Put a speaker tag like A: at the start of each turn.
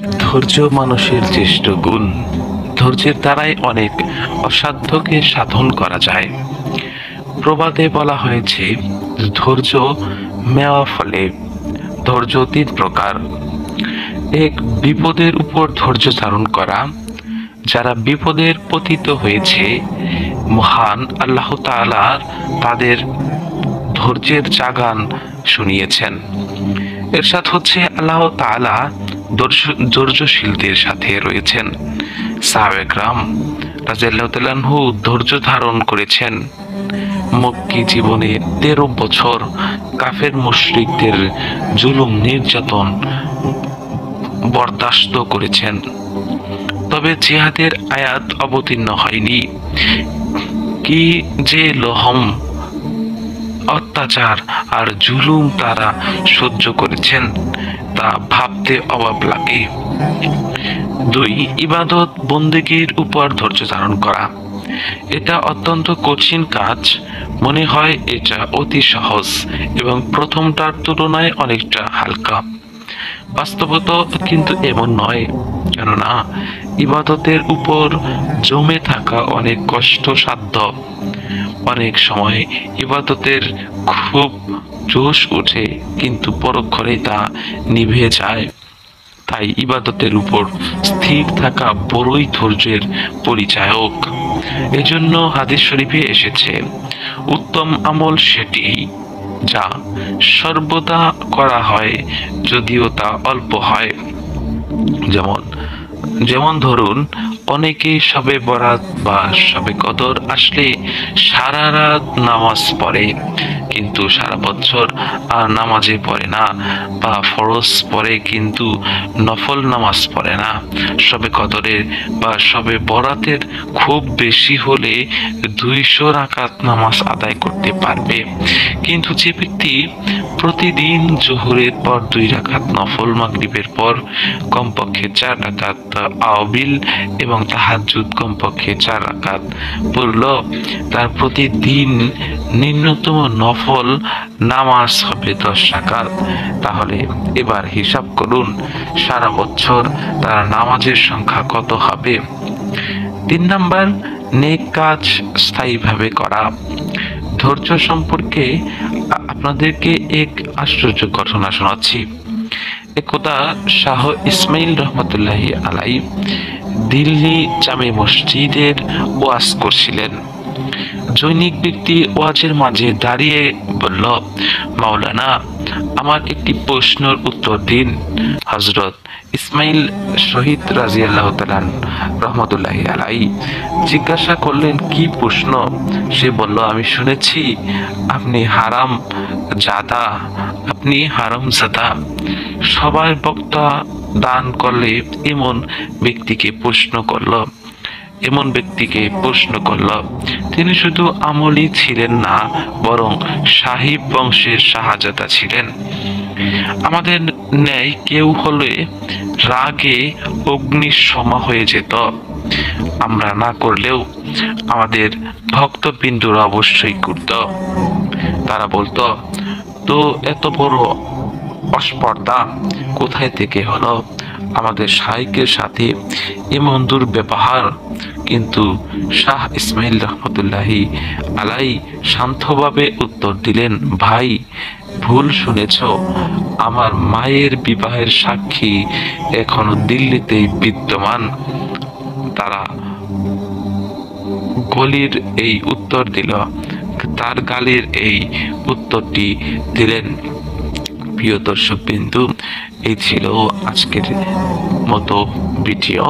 A: ধৈর্য মানুষের শ্রেষ্ঠ গুণ। ধৈর্যের দ্বারাই অনেক অসাধ্যকে সাধন করা যায়। প্রবাদে বলা হয়েছে, ধৈর্য মেওয়া ফলে। ধৈর্য 3 প্রকার। এক, বিপদের উপর ধৈর্য ধারণ করা। যারা বিপদের পতিত হয়েছে, মহান আল্লাহ তাআলা তাদের ধৈর্যের জাগান শুনিয়েছেন। এরশাদ হচ্ছে, আল্লাহ তাআলা ধৈর্যশীলদের সাথে রয়েছেন। সাহাবায়ে কেরাম রাদিয়াল্লাহু তাআলা আনহু ধৈর্য ধারণ করেছেন। মক্কি জীবনে 13 বছর কাফের মুশরিকদের জুলুম নির্যাতন বরদাস্ত করেছেন। তবে জিহাদের আয়াত অবতীর্ণ হয়নি। কি যে লহম অত্যাচার আর জুলুম তারা সহ্য করেছেন, তা ভাবতে অবাক লাগে। 2, ইবাদত বন্দেগীর উপর ধৈর্য ধারণ করা। এটা অত্যন্ত কঠিন কাজ। মনে হয় এটা অতি সহজ এবং প্রথমটার তুলনায় অনেকটা হালকা। বাস্তবতা কিন্তু এমন নয়, কেননা ইবাদতের উপর জমে থাকা অনেক কষ্টসাধ্য। অনেক সময় ইবাদতের খুব জোশ ওঠে, কিন্তু পরক্ষণে তা নিভে যায়। তাই ইবাদতের উপর স্থির থাকা বড়ই ধৈর্যের পরিচায়ক। এজন্য হাদিস শরীফে এসেছে, উত্তম আমল সেটি যা সর্বদা করা হয়, যদিও তা অল্প হয়। যেমন ধরুন, অনেকেই শবে বরাত বা শবে কদর আসলে সারা রাত নামাজ পড়ে, কিন্তু সারা বছর আর নামাজে পড়ে না, বা ফরজ পড়ে কিন্তু নফল নামাজ পড়ে না। শবে কদরের বা শবে বরাতের খুব বেশি হলে 200 রাকাত নামাজ আদায় করতে পারবে, কিন্তু যে ব্যক্তি প্রতিদিন জোহরের পর 2 রাকাত নফল, মাগরিবের পর কমপক্ষে 4 রাকাত আওবিল এবং তাহাজ্জুদ কমপক্ষে 4 রাকাত পড়ল, তার প্রতিদিন ন্যূনতম নফল নামাজ হবে 10 রাকাত। তাহলে এবার হিসাব করুন, সারা বছর তার নামাজের সংখ্যা কত হবে। 3 নাম্বার, নেক কাজ স্থায়ীভাবে করা। ধৈর্য সম্পর্কে আপনাদেরকে এক আশ্চর্য ঘটনা শোনাচ্ছি। একদা শাহ ইসমাইল রহমতুল্লাহি আলাই দিল্লি জামে মসজিদের ওয়াজ করছিলেন। জৈনিক ব্যক্তি ওয়াজের মাঝে দাঁড়িয়ে বলল, মাওলানা, আমার একটি প্রশ্নের উত্তর দিন। হযরত ইসমাইল শহীদ রাদিয়াল্লাহু তাআলা রহমতুল্লাহি আলাইহি জিজ্ঞাসা করলেন, কি প্রশ্ন? সে বলল, আমি শুনেছি আপনি হারামজাদা। সবাই বক্তা দান করলে এমন ব্যক্তিকে প্রশ্ন করল। তিনি শুধু আমলি ছিলেন না, বরং সাহিব বংশের শাহজাদা ছিলেন। আমাদের ন্যায় কেউ হলে রাগে অগ্নির সমা হয়ে যেত। আমরা না করলেও আমাদের ভক্তবিন্দুরা অবশ্যই করত। তারা বলতো, তো এত বড় অস্পর্ধা কোথায় থেকে হলো? আমাদের শাইখের সাথে এমন দুর্ব্যবহার। কিন্তু শাহ ইসমাইল রহমতুল্লাহি আলাই শান্তভাবে উত্তর দিলেন, ভাই, ভুল শুনেছ। আমার মায়ের বিবাহের সাক্ষী এখনো দিল্লিতেই বিদ্যমান। তারা তার গালির এই উত্তরটি দিলেন। প্রিয় দর্শক বিন্দু, এই ছিল আজকের মতো ভিডিও।